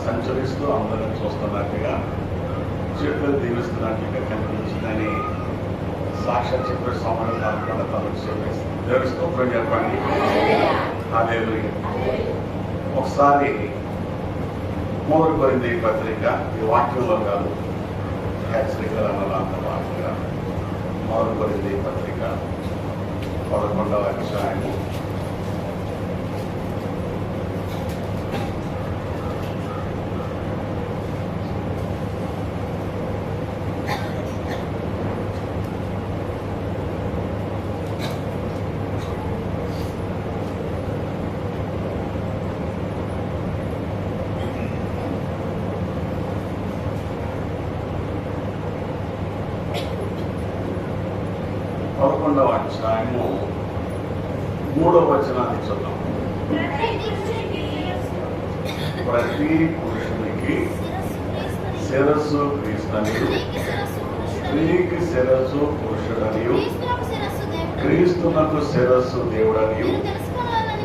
సంచరిస్తూ అందరిని చూస్తున్నట్టుగా చెట్లు దీవిస్తున్నట్టుగా కనిపించిందని సాక్షాత్ చెప్పే సమయం కాకుండా తనకు చెప్పేస్తుంది. దేవుని స్తోత్రం చెప్పండి. హల్లెలూయా. ఒకసారి 3 కొరింథీ పత్రిక ఈ వాక్యంలో కాదు, హెచ్చరికల అంత వాక్యంగా 3 కొరింథీ పత్రిక 11వ అధ్యాయము 11వ అధ్యాయము 3వ వచనాన్ని చూద్దాం. ప్రతి పురుషునికి శిరస్సు క్రీస్తునియు, స్త్రీకి శిరస్సు పురుషుడనియు, క్రీస్తునకు శిరస్సు దేవుడనియు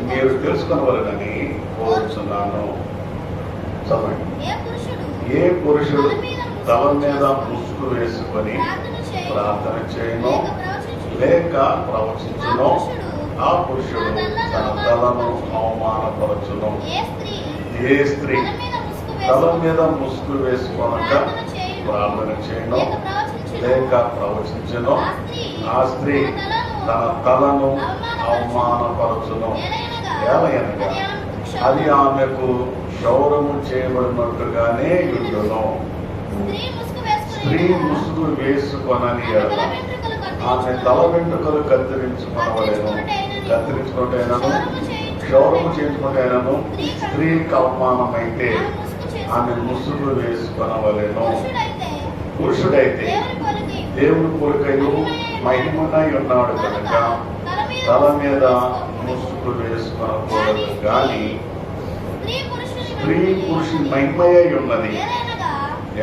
మీరు తెలుసుకొనవలెనని కోరుచున్నాను. చదవండి. ఏ పురుషుడు తల మీద ముసుగు వేసుకొని ప్రార్థన చేయను లేక ప్రవచించును, ఆ పురుషుడు తన తలను అవమానపరచును. ఏ స్త్రీ తల మీద ముసుగు వేసుకోనక ప్రార్థన చేయను లేక ప్రవచించును, ఆ స్త్రీ తన తలను అవమానపరచును. ఏలయనగా అది ఆమెకు క్షౌరము చేయబడినట్టుగానే ఉండును. స్త్రీ ముసుగు వేసుకొనని ఆమె తల వెంట్రుకలు కత్తిరించుకునవలేను. కత్తిరించుకుంటేనను క్షౌరము చేసుకుంటేనను స్త్రీకి అవమానమైతే ఆమె ముసుగు వేసుకొనవలేను. పురుషుడైతే దేవుని పోలికయు మహిమనై ఉన్నాడు కనుక తల మీద ముసుగు వేసుకొనకూడదు. కానీ స్త్రీ పురుషుని మహిమయై ఉన్నది.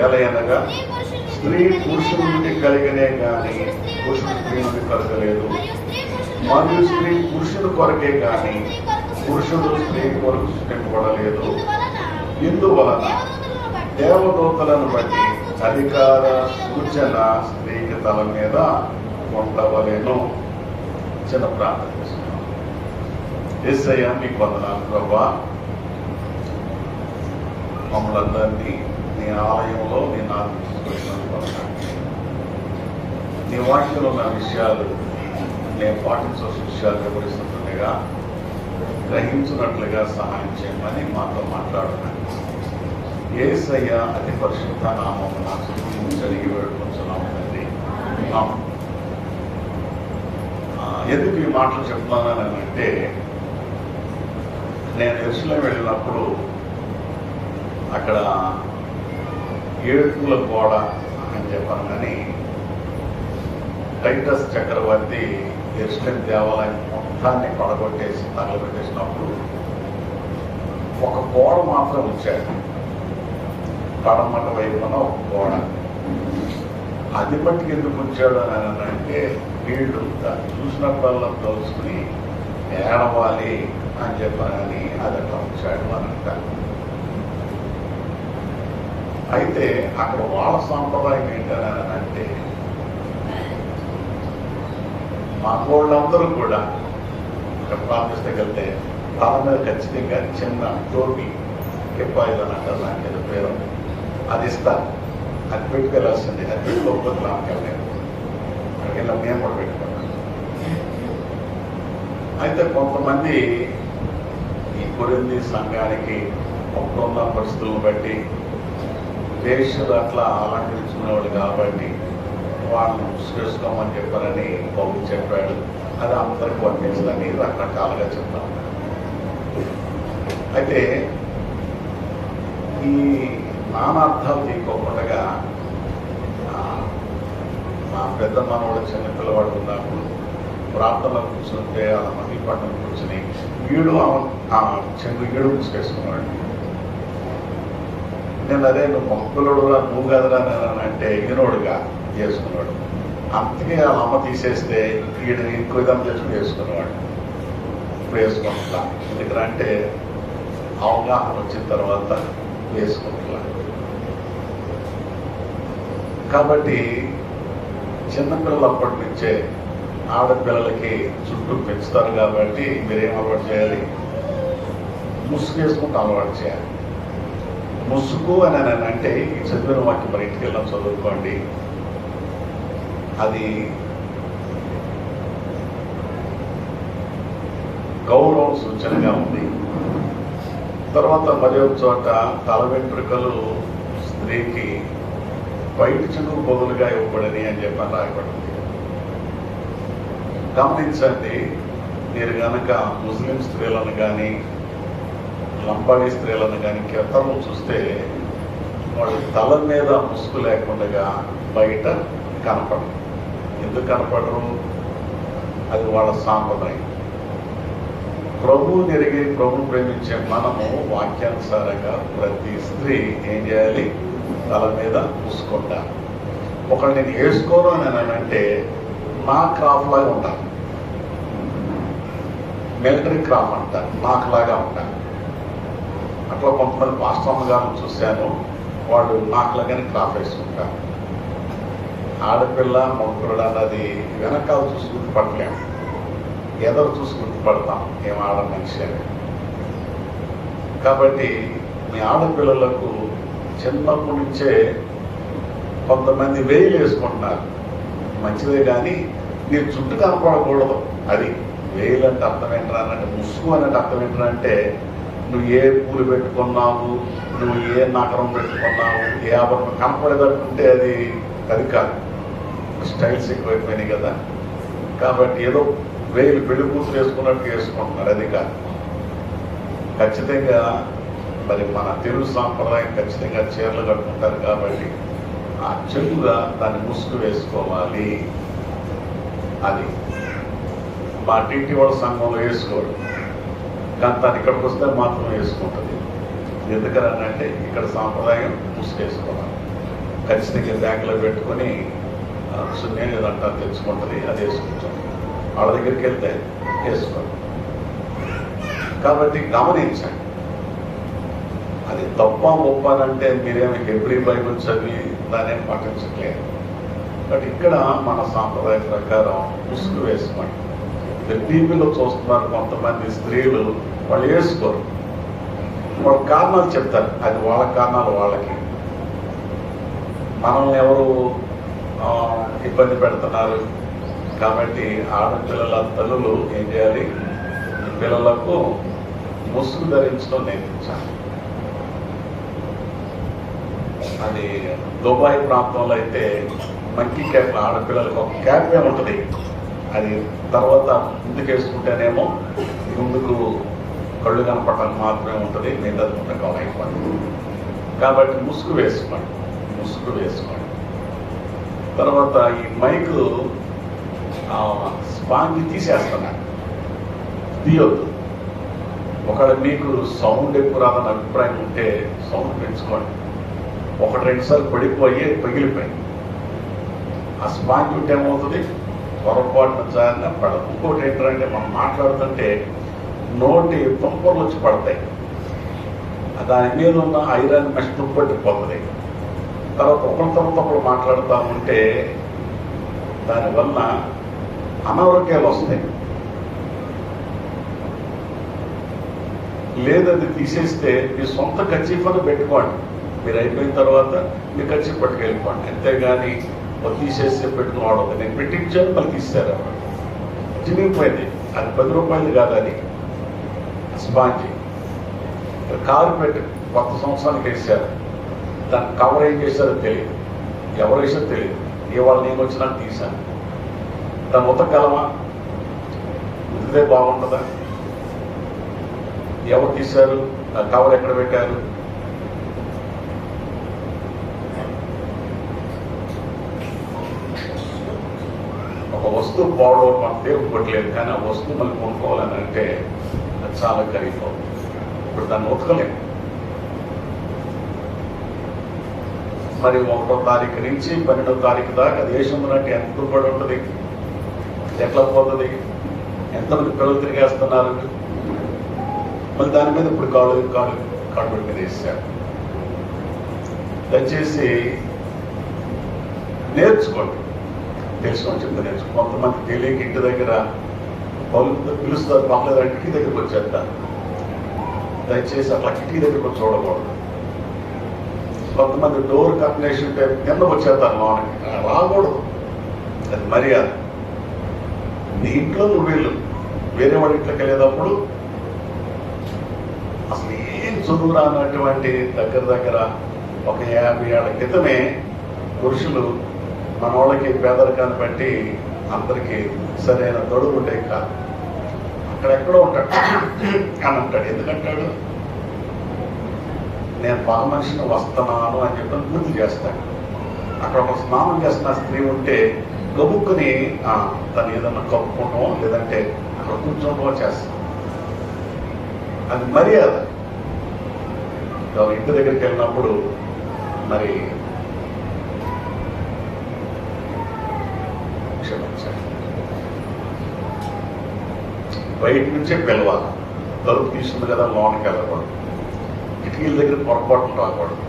ఏలయనగా స్త్రీ పురుషుడి నుండి కలిగినే కానీ పురుషుడు స్త్రీ నుండి కలగలేదు. మరియు స్త్రీ పురుషుడు కొరకే కానీ పురుషుడు స్త్రీ కొరకు సృష్టింపబడలేదు. ఇందువలన దేవదూతలను బట్టి అధికార సూచన స్త్రీకి తల మీద ఉండవలేను. చిన్న ప్రార్థన చేస్తున్నాం. యేసయ్య మీకు వందనాలు ప్రభువా. మమ్మల్ని అందరినీ నీ ఆలయంలో నేను ఆలోచించుకుంటున్నాను. నీ వాక్యంలో ఉన్న విషయాలు నేను పాటించవలసిన విషయాలు వివరిస్తుండగా గ్రహించినట్లుగా సహాయం చేయమని మాతో మాట్లాడుతున్నాను. యేసయ్య అతి పరిశుద్ధ నామమున స్తుతించడిగి వేడుకొంచున్నాము తండ్రి. ఎందుకు ఈ మాటలు చెప్తున్నానని అంటే, నేను యెరూషలేము వెళ్ళినప్పుడు అక్కడ ఏడుపుల గోడ అని చెప్పాను. కానీ టైటస్ చక్రవర్తి యెరూషలేము దేవాలయం మొత్తాన్ని పడగొట్టేసి తగలబెట్టేసినప్పుడు ఒక గోడ మాత్రం ఉంచాడు. పడమట వైపున ఒక గోడ. అది మట్టికి ఎందుకు ఉంచాడు అని అంటే, వీళ్ళు దాన్ని చూసినప్పుడల్లా తలుచుకుని ఏడవాలి అని చెప్పానని అది అట్లా ఉంచాడు అని అంటారు. అయితే అక్కడ వాళ్ళ సాంప్రదాయం ఏంటని అంటే, మా వాళ్ళందరూ కూడా ఇక్కడ ప్రార్థిస్తగలితే తల మీద ఖచ్చితంగా చిన్న టోపీ కెప్పాయిలు అని అంటారు. నాకు ఏదో పేరు అది ఇస్తారు. అది పెట్టుకెళ్ళాల్సింది. అది పెట్టుకోకపోతే లాంకెళ్ళలేదు. అక్కడికి వెళ్ళి నేను కూడా పెట్టుకున్నాను. అయితే కొంతమంది ఈ కొరింథీ సంఘానికి ఒక్కరున్న పరిస్థితులను బట్టి వేషలు అట్లా అలంకరించుకునేవాడు కాబట్టి వాళ్ళని చేసుకోమని చెప్పారని పౌలు చెప్పాడు. అది అందరికి వర్తించదని రకరకాలుగా చెప్తాం. అయితే ఈ నానార్థాలు తీసుకోకుండా మా పెద్ద మనవాడు చిన్నపిల్లవాడు ఉన్నప్పుడు ప్రార్థనలో కూర్చుంటే వాళ్ళ మమ్మీ పట్టణ కూర్చుని వీడు చెంగు వీడు ముసుకేసుకున్నాడు. నేను అదే నువ్వు మొక్కలుడురా నువ్వు కదరా అంటే ఎగినోడుగా చేసుకున్నాడు. అంతకే వాళ్ళ అమ్మ తీసేస్తే వీడిని ఇంకో విధంగా చేసుకుని వేసుకునేవాడు. ఇప్పుడు వేసుకుంటా. ఎందుకంటే అవగాహన వచ్చిన తర్వాత వేసుకుంటున్నారు. కాబట్టి చిన్నపిల్లలు అప్పటి నుంచే ఆడపిల్లలకి చుట్టూ పెంచుతారు కాబట్టి మీరేం అలవాటు చేయాలి? ముసుగు వేసుకుంటూ అలవాటు చేయాలి. ముసుగు అని అంటే ఈ చదివిన వాటిని మరి ఇంటికి వెళ్ళాం చదువుకోండి. అది గౌరవం సూచనగా ఉంది. తర్వాత మరి ఒక చోట తల వెంట్రుకలు స్త్రీకి బయట చెడుకు బదులుగా ఇవ్వబడని అని చెప్పని రాయబడింది. గమనించండి, మీరు కనుక ముస్లిం స్త్రీలను కానీ లంబాడీ స్త్రీలను కానీ కేవలం చూస్తే వాళ్ళ తల మీద ముసుగు లేకుండా బయట కనపడరు. ఎందుకు కనపడరు? అది వాళ్ళ సాంప్రదాయం. ప్రభువుని ఎరిగి ప్రభువుని ప్రేమించే మనము వాక్యానుసారంగా ప్రతి స్త్రీ ఏం చేయాలి? తల మీద ముసుకుంటారు. ఒకళ్ళు నేను వేసుకోను అని అంటే నా క్రాఫ్ లాగా ఉంటాను, మిలిటరీ క్రాఫ్ అంటారు, నాకు లాగా ఉంటాను. అట్లా కొంతమంది పాస్టర్ల గారిని చూశాను, వాళ్ళు నాకులాగానే క్రాఫ్ వేసుకుంటారు. ఆడపిల్ల మగపిల్ల అన్నది వెనకాల చూసి గుర్తుపట్టలేము, ఎదరు చూసి గుర్తుపడతాం ఏం ఆడ మనిషి అని. కాబట్టి మీ ఆడపిల్లలకు చిన్నప్పటి నుంచే కొంతమంది వేలు వేసుకుంటున్నారు, మంచిదే, కానీ మీరు చుట్టూ కనపడకూడదు. అది వేలు అంటే అర్థం ఏంటరా అంటే, ముసుగు అనేది అర్థం ఏంటరా అంటే, నువ్వు ఏ పూలు పెట్టుకున్నావు, నువ్వు ఏ నగరం పెట్టుకున్నావు, ఏ ఆభరణం కనపడేటట్టుంటే అది కాదు. స్టైల్స్ ఎక్కువైపోయినాయి కదా, కాబట్టి ఏదో వేలు పెళ్లి కూతురు వేసుకున్నట్టు వేసుకుంటున్నారు, అది కాదు. ఖచ్చితంగా మరి మన తెలుగు సాంప్రదాయం ఖచ్చితంగా చీరలు కట్టుకుంటారు కాబట్టి ఆ చెడుగా దాన్ని ముసుగు వేసుకోవాలి. అది మా టీటీ వాళ్ళ సంఘంలో వేసుకోరు, కానీ తను ఇక్కడికి వస్తే మాత్రం వేసుకుంటుంది. ఎందుకని అంటే ఇక్కడ సాంప్రదాయం ముసుగు వేసుకోవాలి. ఖచ్చితంగా బ్యాగ్లో పెట్టుకొని సున్నేది ఏదంటా తెచ్చుకుంటుంది, అది వేసుకుంటుంది. వాళ్ళ దగ్గరికి వెళ్తే వేసుకోండి. కాబట్టి గమనించండి, అది తప్ప ఒప్పాలంటే మీరేమి హెబ్రీ బైబిల్ చదివి దాన్ని పట్టించట్లేదు. బట్ ఇక్కడ మన సాంప్రదాయ ప్రకారం ముసుగు వేసుకోండి. టీవీలో చూస్తున్నారు కొంతమంది స్త్రీలు, వాళ్ళు వేసుకోరు, వాళ్ళ కారణాలు చెప్తారు, అది వాళ్ళ కారణాలు వాళ్ళకి. మనల్ని ఎవరు ఇబ్బంది పెడుతున్నారు కాబట్టి ఆడపిల్లల తల్లులు ఏం చేయాలి? పిల్లలకు ముసుగు ధరించడం నేర్పించాలి. అది దుబాయ్ ప్రాంతంలో అయితే మంకీ క్యాప్, ఆడపిల్లలకు ఒక క్యాపే ఉంటుంది. అది తర్వాత ముందుకు వేసుకుంటేనేమో ముందుకు కళ్ళు కనపడటానికి మాత్రమే ఉంటుంది, మిగతా కవర్ అయిపోయింది. కాబట్టి ముసుగు వేసుకోండి, ముసుగు వేసుకోండి. తర్వాత ఈ మైకు స్పాంజ్ తీసేస్తున్నాను, తీయొద్దు. ఒకవేళ మీకు సౌండ్ ఎక్కువ రాదని అభిప్రాయం ఉంటే సౌండ్ పెంచుకోండి. 1-2 సార్లు పడిపోయి పగిలిపోయింది. ఆ స్పాంజ్ ఉంటే ఏమవుతుంది? పొరపాటున జారిన పడదు. ఇంకోటి ఏంటంటే మనం మాట్లాడుతుంటే నోటి తుంపర్లు వచ్చి పడతాయి, దాని మీద ఉన్న ఐరన్ మెష్ తుప్పట్టిపోతుంది. తర్వాత ఒకరు మాట్లాడుతూ ఉంటే దానివల్ల అనారోగ్యాలు వస్తాయి. లేదది తీసేస్తే మీ సొంత కర్చీఫ్ను పెట్టుకోండి. మీరు అయిపోయిన తర్వాత మీ కర్చీఫ్ పట్టుకెళ్ళిపోండి, అంతేగాని తీసేస్తే పెట్టుకుని వాడదు. నేను పెట్టించాను, మళ్ళీ తీసారు, చినిగిపోయింది. అది 10 రూపాయలు కాదు, అది స్పాంజీ. కారు పెట్టి కొత్త సంవత్సరానికి వేసారు, దాన్ని కవర్ ఏం చేశారో తెలియదు, ఎవరు వేసారో తెలియదు. ఇవాళ నేను వచ్చినా తీశాను. దాన్ని ఉతకగలమా? ఉతికితే బాగుంటుందా? ఎవరు తీశారు? ఆ కవర్ ఎక్కడ పెట్టారు? ఒక వస్తువు పోవడం మనకు దేవుకోవట్లేదు, కానీ ఆ వస్తువు మనం కొనుక్కోవాలని అంటే అది చాలా ఖరీదు. ఇప్పుడు దాన్ని ఉతకలేము. మరి 1వ తారీఖు నుంచి 12వ తారీఖు దాకా దేశంలో అంటే ఎంత దుబ్బడి ఉంటుంది, ఎట్లా పోతుంది? ఎంతమంది పిల్లలు తిరిగేస్తున్నారు. మళ్ళీ దాని మీద ఇప్పుడు కాళ్ళు మీద వేసారు. దయచేసి నేర్చుకోండి, తెలుసుకొని చెప్తే నేర్చుకో. కొంతమంది తెలియక ఇంటి దగ్గర వాళ్ళు పిలుస్తారు, పక్కన కిటికీ దగ్గరికి వచ్చేస్తారు. దయచేసి అట్లా కిటికీ దగ్గరకు చూడకూడదు. కొంతమంది డోర్ కాంబినేషన్ కింద వచ్చేస్తారు లోనికి, రాకూడదు. అది మర్యాద. నీ ఇంట్లో నువ్వు వెళ్ళు, వేరే వాడి ఇంట్లోకి వెళ్ళేటప్పుడు అసలు ఏం చదువు రానటువంటి దగ్గర ఒక 50 ఏళ్ల క్రితమే పురుషులు మన వాళ్ళకి పేదరికాన్ని బట్టి అందరికీ సరైన తొడుగు ఉంటే కాదు, అక్కడెక్కడో ఉంటాడు అని అంటాడు. ఎందుకంటాడు? నేను పగ మనిషిని వస్తున్నాను అని చెప్పి పూర్తి చేస్తాడు. అక్కడ ఒక స్నానం చేస్తున్న స్త్రీ ఉంటే గబుక్కుని తను ఏదన్నా కప్పుకోవటమో లేదంటే అక్కడ కూర్చోవటమో చేస్తాం. అది మర్యాద. ఇంటి దగ్గరికి వెళ్ళినప్పుడు మరి క్షమించండి, బయట నుంచే పిలవాలి. తలుపు తీసుకుంది కదా లోనికి వెళ్ళకూడదు, కిటికీల దగ్గర పొరపాటు రాకూడదు.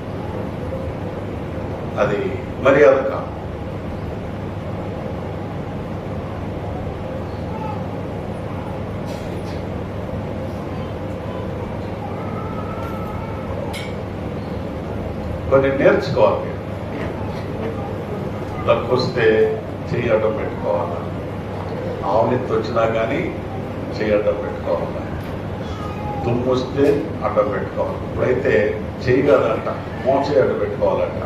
అది మర్యాద కాదు. కొన్ని నేర్చుకోవాలి. తక్కువస్తే చెయ్యి అడ్డం పెట్టుకోవాలి, ఆవునెత్తి వచ్చినా కానీ చెయ్యి అడ్డం పెట్టుకోవాలి, దుమ్ము వస్తే అడ్డం పెట్టుకోవాలి. ఇప్పుడైతే చెయ్యి కాదంట, మోచేయి అడ్డం పెట్టుకోవాలంట.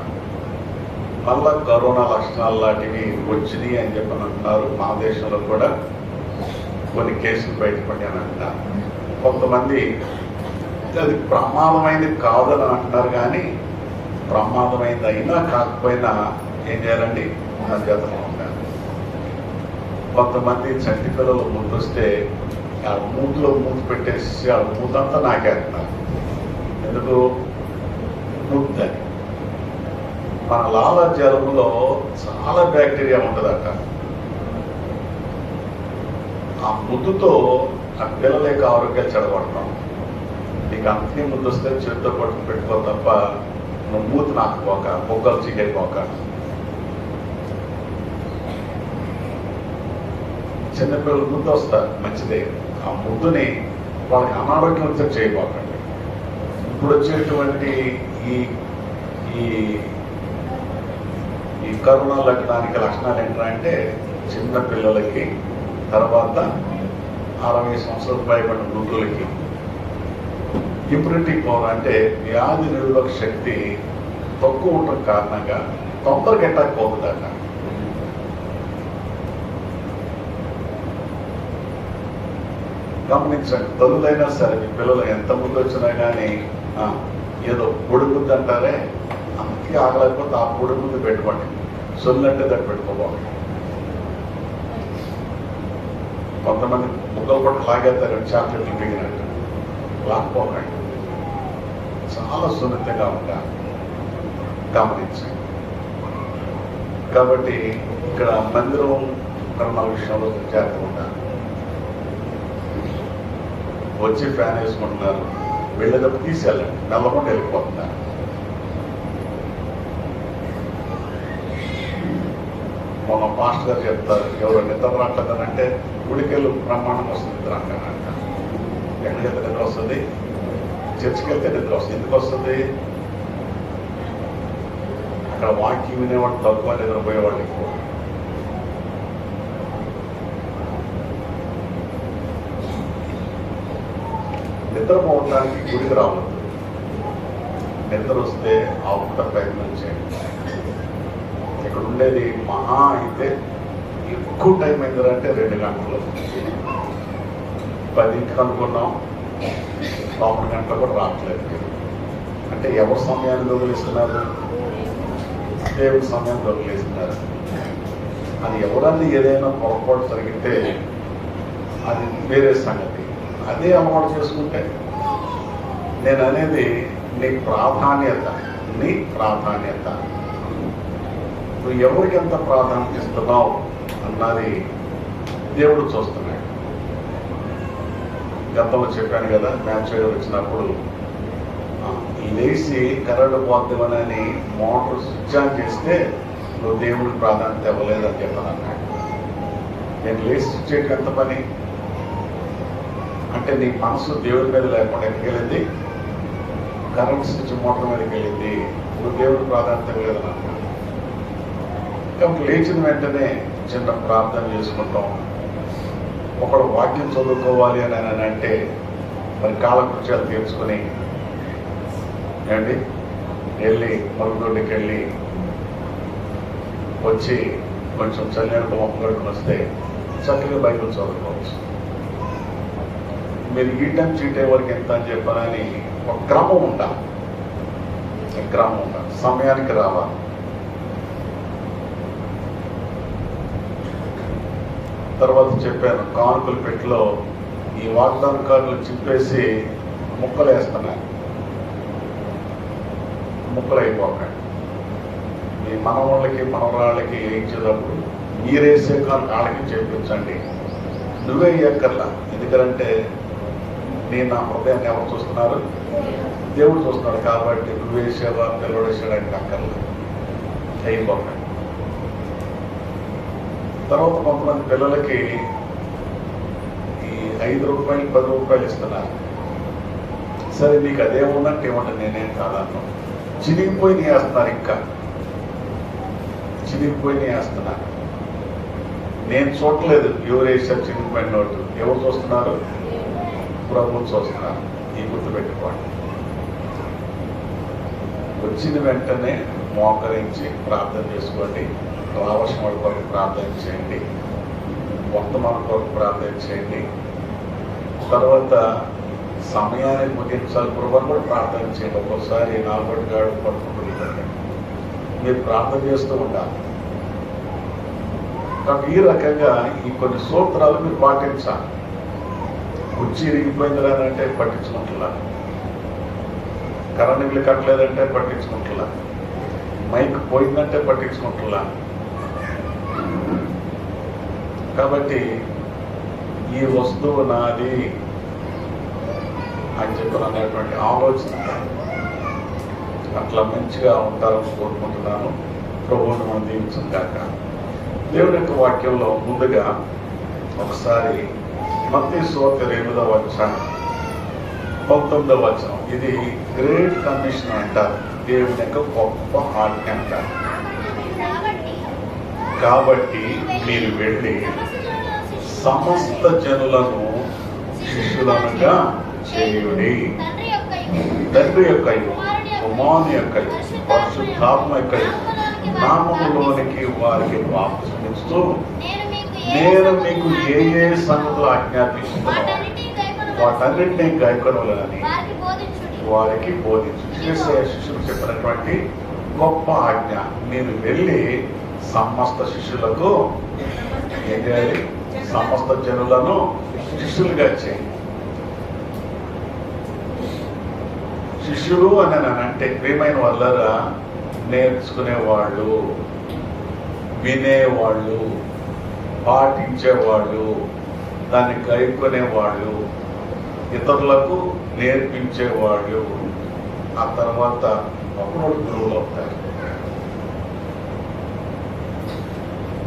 మళ్ళా కరోనా లక్షణాలు లాంటివి వచ్చినాయి అని చెప్పని అంటున్నారు. మా దేశంలో కూడా కొన్ని కేసులు బయటపడ్డానంట. కొంతమంది అది ప్రమాదమైంది కాదని అంటున్నారు, కానీ ప్రమాదమైంది అయినా కాకపోయినా ఏం చేయాలండి? అధ్యతలో ఉండాలి. కొంతమంది చంటి పిల్లలు ముందొస్తే ఆ మూతులో మూత పెట్టేసి ఆ మూతంతా నాకేస్తున్నారు. ఎందుకు? ముద్దని. మన లాలాజలంలో చాలా బ్యాక్టీరియా ఉంటుందట. ఆ ముద్దుతో ఆ పిల్లల యొక్క ఆరోగ్యాలు చెడగొడతాం. నీకు అంతే ముద్దు వస్తే చేతితో పట్టుకు పెట్టుకో తప్ప నువ్వు మూతి నాకపోక, బొగ్గలు చీకైపోక. చిన్నపిల్లలు ముద్దు వస్తారు, మంచిదే. ఆ ముద్దుని వాళ్ళకి అనారోగ్యం వచ్చే చేయబోకండి. ఇప్పుడు వచ్చేటువంటి ఈ ఈ కరోనా దానికి లక్షణాలు ఏంటంటే చిన్న పిల్లలకి, తర్వాత 60 సంవత్సరాలు పైబడిన వృద్ధులకి ఇమ్యూనిటీ పవర్ అంటే వ్యాధి నిరోధక శక్తి తక్కువ ఉండడం కారణంగా తొందరగా అటాక్ పోతుందట. గమనించండి, తల్లులైనా సరే మీ పిల్లలు ఎంత ముందు వచ్చినా కానీ ఏదో పొడి ముద్దు అంటారే, అంతగా ఆగలేకపోతే ఆ పొడి ముద్దు పెట్టుకోండి. సొల్లంటే దాన్ని పెట్టుకోవాలి. కొంతమంది ముక్కలు కూడా లాగేస్తారు, చాక్లెట్లు మిగిలినట్టు. లాక్పోకండి, చాలా సున్నితంగా ఉంటారు. గమనించండి. కాబట్టి ఇక్కడ మందిరం కర్మ విషయంలో జాగ్రత్తగా ఉంటారు. వచ్చి ఫ్యాన్ వేసుకుంటున్నారు, వెళ్ళేటప్పుడు తీసుకెళ్ళండి, నల్లకుండా వెళ్ళిపోతున్నారు. మొన్న మాస్టర్ గారు చెప్తారు, ఎవరు నిద్ర రాట్లేదనంటే గుడికెళ్ళు బ్రహ్మాండం వస్తుంది నిద్ర అంటారంట. ఎక్కడికి వెళ్తే నిద్ర వస్తుంది? చర్చికి వెళ్తే నిద్ర వస్తుంది. ఎందుకు వస్తుంది? అక్కడ వాక్యం వినేవాడు తక్కువ, నిద్రపోయేవాళ్ళు ఎక్కువ. నిద్రపోవడానికి గుడికి రావద్దు. నిద్ర వస్తే ఆపుట ప్రయత్నం చేయండి. ఇక్కడ ఉండేది మహా అయితే ఎక్కువ టైం అయిందంటే 2 గంటలు. 10కి అనుకున్నాం, 9 గంటలు కూడా రావట్లేదు. అంటే ఎవరి సమయాన్ని వదిలేస్తున్నారు? దేవుడి సమయాన్ని వదిలేస్తున్నారు. అది ఎవరన్నా ఏదైనా పొరపాటు జరిగితే అది వేరే సంగతి. అదే అలవాటు చేసుకుంటే, నేను అనేది నీ ప్రాధాన్యత, నీ ప్రాధాన్యత, నువ్వు ఎవరికి ఎంత ప్రాధాన్యత ఇస్తున్నావు అన్నది దేవుడు చూస్తున్నాడు. గతంలో చెప్పాను కదా, మ్యాచ్ వచ్చినప్పుడు లేచి కరెంటు పోద్దామని మోటార్ స్విచ్ ఆన్ చేస్తే నువ్వు దేవుడికి ప్రాధాన్యత ఇవ్వలేదని చెప్పాను అన్నాడు. నేను లేచి స్విచ్ చేయడం ఎంత పని అంటే నీ మనసు దేవుడి మీద లేకుండా ఎక్కడికి వెళ్ళింది, కరెంట్ స్విచ్ మోటార్ మీదకి వెళ్ళింది, నువ్వు దేవుడికి ప్రాధాన్యత ఇవ్వలేదని అన్నాడు. కాబట్టి లేచిన వెంటనే చిన్న ప్రార్థన చేసుకుంటాం. ఒకడు వాక్యం చదువుకోవాలి అని అంటే మరి కాలకృత్యాలు తీర్చుకొని ఏమండి వెళ్ళి మరుగుదొడ్డికి వెళ్ళి వచ్చి కొంచెం చల్లటి మొక్క కడుకుని వస్తే చక్కగా బైబిల్ చదువుకోవచ్చు. మీరు ఈ టైం చీటే వరకు ఎంత అని చెప్పాలని ఒక క్రమం ఉండాలి. సమయానికి రావాలి. తర్వాత చెప్పాను, కానుకల పెట్టిలో ఈ వాగ్దాన కార్డులు చింపేసి ముక్కలు వేస్తున్నాయి. ముక్కలు అయిపోకండి. మీ మనవాళ్ళకి మనవరాళ్ళకి వేయించేటప్పుడు మీరేసే కాళ్ళకి చేయించండి. నువ్వే వేయక్కర్లా. ఎందుకంటే నేను నా హృదయాన్ని ఎవరు చూస్తున్నారు? దేవుడు చూస్తున్నాడు. కాబట్టి నువ్వేసేవా పిల్లడేసాడానికి అక్కర్లా, అయిపోకండి. తర్వాత కొంతమంది పిల్లలకి ఈ 5 రూపాయలు 10 రూపాయలు ఇస్తున్నారు. సరే నీకు అదేముందంటే ఏమంటే నేనేం కాదన్నా. చినిగిపోయి వేస్తున్నారు. ఇంకా చినిగిపోయి వేస్తున్నారు. నేను చూడలేదు ఎవరు వేసారు చినిగిపోయిన నోటు. ఎవరు చూస్తున్నారు? ప్రభువు చూస్తున్నారు. ఈ గుర్తు పెట్టుకోండి. వచ్చిన వెంటనే మోకరించి ప్రార్థన చేసుకోండి. రావలసిన వాళ్ళ కొరకు ప్రార్థన చేయండి. వర్తమాన కొరకు ప్రార్థన చేయండి. తర్వాత సమయాన్ని ముగించాలి ప్రభు కూడా ప్రార్థన చేయండి. ఒక్కోసారి నాలుగు గాడు పడుకుంటుందండి. మీరు ప్రార్థన చేస్తూ ఉండాలి. కాబట్టి ఈ రకంగా ఈ కొన్ని సూత్రాలు మీరు పాటించాలి. కుర్చీ ఇరిగిపోయింది అంటే పట్టించుకుంటున్నా, కరెంట్ బిల్లు కట్టలేదంటే పట్టించుకుంటున్నా, మైక్ పోయిందంటే పట్టించుకుంటున్నా. కాబట్టి ఈ వస్తువు నాది అని చెప్పి అనేటువంటి ఆలోచన అట్లా మంచిగా ఉంటారని కోరుకుంటున్నాను. ప్రభువును మనం దీవించం కాక. దేవుని యొక్క వాక్యంలో ముందుగా ఒకసారి మత్తయి సువార్త 8వ అధ్యాయం 19వ వచనం. ఇది గ్రేట్ కమిషన్ అంటారు. దేవుని యొక్క గొప్ప ఆజ్ఞ అంటారు. కాబట్టి మీరు వెళ్ళి సమస్త జనులను శిష్యులనుగా చేయుడి. తండ్రి యొక్క కుమారుని యొక్క పరిశుద్ధాత్మ యొక్క నామములోనికి వారికి బాప్తిస్మమిస్తూ నేను మీకు ఏ ఏ సంగతులు ఆజ్ఞాపిస్తున్నాను వాటన్నిటినీ గాయకొనవలెనని వారికి బోధించు. శిష్యులు చెప్పినటువంటి గొప్ప ఆజ్ఞ. మీరు వెళ్ళి సమస్త శిష్యులకు ఏం చేయాలి? సమస్త జనులను శిష్యులుగా చేయండి. శిష్యులు అని అంటే ప్రియమైన వాళ్ళరా, నేర్చుకునేవాళ్ళు, వినేవాళ్ళు, పాటించేవాళ్ళు, దాన్ని గైకొనేవాళ్ళు, ఇతరులకు నేర్పించేవాళ్ళు, ఆ తర్వాత అప్పుడు గురువులు అవుతారు.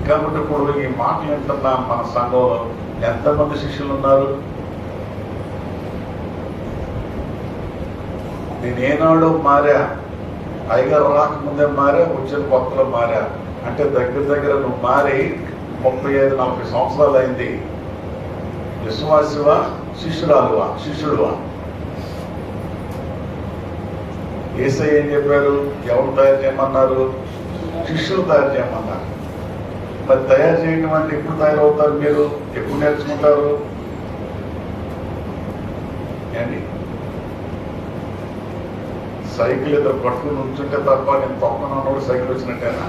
కాబట్టి ఇప్పుడు ఈ మాటలు వింటున్నా మన సంఘంలో ఎంతమంది శిష్యులు ఉన్నారు? నేను ఏనాడు మారా, అయ్యగారు రాకముందే మారా, వచ్చిన కొత్తలో మారా అంటే దగ్గర నువ్వు మారి 35-40 సంవత్సరాలు అయింది. విశ్వాసివా, శిష్యుడువా? యేసయ్య ఏం చెప్పారు? ఎవరు తయారు చేయమన్నారు? శిష్యులు తయారు చేయమన్నారు. మరి తయారు చేయడం అంటే ఎప్పుడు తయారవుతారు? మీరు ఎప్పుడు నేర్చుకుంటారు? ఏంటి సైకిల్ ఏదో పట్టుకుని ఉంచుంటే తప్ప నేను తొక్కనోడు సైకిల్ వచ్చినట్టేనా?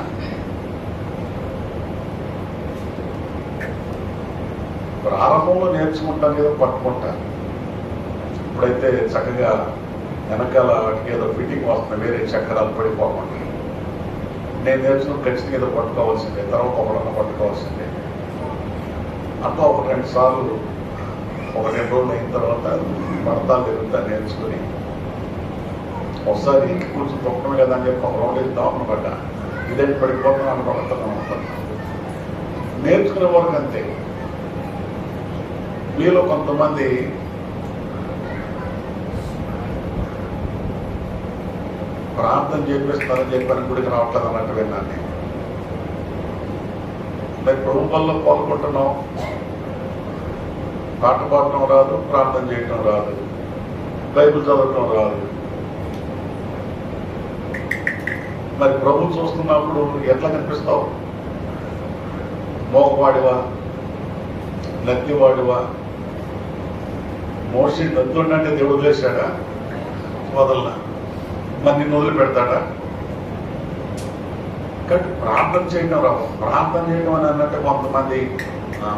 ప్రారంభంలో నేర్చుకుంటాను ఏదో పట్టుకుంటాను. ఇప్పుడైతే చక్కగా వెనకాల వాటికి ఏదో ఫిట్టింగ్ వస్తుంది, వేరే చక్రాలు పడిపోకుండా. నేను నేర్చుకుని ఖచ్చితంగా ఏదో పట్టుకోవాల్సిందే, తర్వాత ఒకడన్నా పట్టుకోవాల్సిందే. అట్లా 1-2 సార్లు 1-2 రోజులు అయిన తర్వాత పడతాలు తిరుగుతా నేర్చుకుని ఒకసారి ఇంటి కూర్చొని తొక్కడం కదా అని చెప్పి ఒక రౌండ్ వేసి దాపన పడ్డా, ఇదేంటి పడిపోతున్నాం అనుకుంటున్నాం. నేర్చుకునే వరకు అంతే. మీలో కొంతమంది ప్రార్థన చేపిస్తారని చెప్పని గుడికి రావట్లేదు అన్నట్టు విన్నాను నేను. మరి ప్రభుత్వంలో పాల్గొంటున్నాం, పాట పాడటం రాదు, ప్రార్థన చేయటం రాదు, బైబిల్ చదవటం రాదు. మరి ప్రభు చూస్తున్నప్పుడు ఎట్లా కనిపిస్తావు? మోగవాడివా, నత్తివాడివా? మోషి నత్తుండంటే దేవుడు వదిలేశాడా? వదలనా? మరి నిన్ను వదిలి పెడతాడా? కాబట్టి ప్రార్థన చేయడం రావు. ప్రార్థన చేయడం అని అన్నట్టు కొంతమంది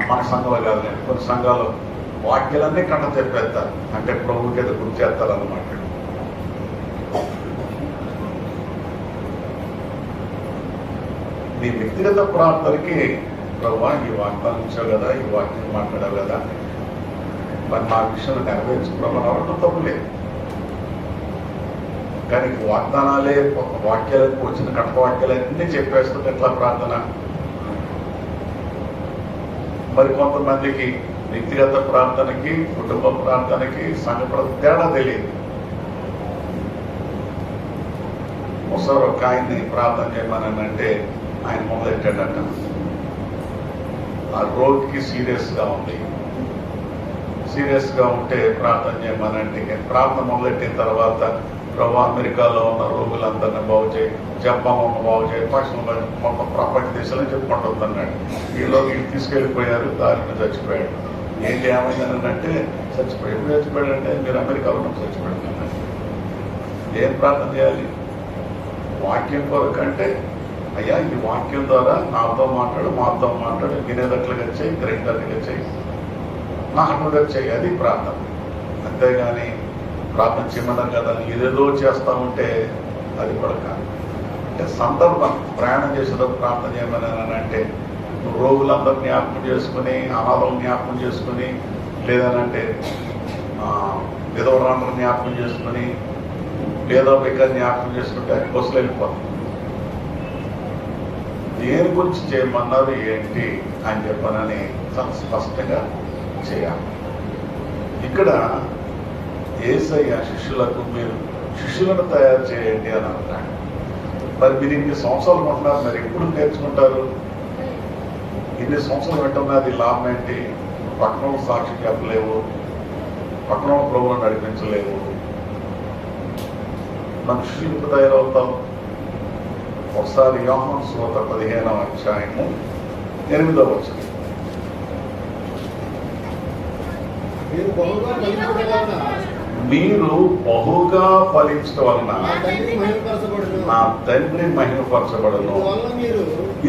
మన సంఘంలో కాదు, కొన్ని సంఘాలు వాక్యాలన్నీ కంట చెప్పేస్తారు, అంటే ప్రభుకి ఏదో గుర్తు చేస్తారన్నమాట. నీ వ్యక్తిగత ప్రార్థనకి ప్రభు ఈ వాగ్దానం ఇచ్చావు కదా, ఈ వాక్యం మాట్లాడావు కదా, మరి నా విషయంలో నెరవేర్చుకోవడం అవడం తప్పులేదు. కానీ వాగ్దానాలే వాక్యాలకు వచ్చిన కట్ట వాక్యాలన్నీ చెప్పేస్తుంటే ఎట్లా ప్రార్థన? మరి కొంతమందికి వ్యక్తిగత ప్రార్థనకి, కుటుంబ ప్రార్థనకి, సంఘ తేడా తెలియదు. ఒకసారి ఒక ఆయన్ని ప్రార్థన చేయమనంటే ఆయన మొదలెట్టాడట. ఆ రోగికి సీరియస్గా ఉంది. సీరియస్గా ఉంటే ప్రార్థన చేయమనంటే ప్రార్థన మొదలెట్టిన తర్వాత ప్రభు అమెరికాలో ఉన్న రోగులందరినీ బాగు చేయి, జపాన్ బాగు చేయి, పశ్చిమ మొత్తం ప్రపంచ దేశాలని చెప్పుకుంటున్నాడు. వీళ్ళు తీసుకెళ్ళిపోయారు, దారిని చచ్చిపోయాడు. ఏంటి ఏమైందని అంటే చచ్చిపోయాడు. ఎప్పుడు చచ్చిపోయాడంటే మీరు అమెరికాలో ఉన్నప్పుడు చచ్చిపోయాడు. ఏం ప్రార్థన చేయాలి? వాక్యం కొరకంటే అయ్యా ఈ వాక్యం ద్వారా నాతో మాట్లాడు, మాతో మాట్లాడు, వినేటట్లుగా చేయి, గ్రహించేటట్లుగా చేయి, నా అర్థంగా చేయి. అది ప్రార్థన. అంతేగాని ప్రార్థన చేయమన్నారు కదా ఏదేదో చేస్తా ఉంటే అది కూడా కాదు. అంటే సందర్భం ప్రయాణం చేసేటప్పుడు ప్రార్థన చేయమని అంటే నువ్వు రోగులందరూ జ్ఞాపకం చేసుకుని, అనాథం జ్ఞాపకం చేసుకుని, లేదనంటే విధవరాండ్ర జ్ఞాపకం చేసుకుని, లేదా బిగ్గర జ్ఞాపకం చేసుకుంటే బస్సులు వెళ్ళిపోతుంది. దేని గురించి చేయమన్నారు ఏంటి అని చెప్పనని చాలా స్పష్టంగా చేయాలి. ఇక్కడ యేసయ్య శిష్యులకు మీరు శిష్యులను తయారు చేయండి అని అంటాడు. మరి మీరు ఇన్ని సంవత్సరాలు ఉంటున్నారు, మరి ఎప్పుడు నేర్చుకుంటారు? ఇన్ని సంవత్సరాలు వింటున్నది లాభం ఏంటి? పక్కన సాక్షి చెప్పలేవు, పక్కన ప్రభువును నడిపించలేవు. మన శిష్యులకు తయారవుతాం. ఒకసారి యోహాను సువార్త 15వ అధ్యాయము 8వ వచనం. మీరు బహుగా ఫలించడం వలన నా తండ్రి మహిమపరచబడును,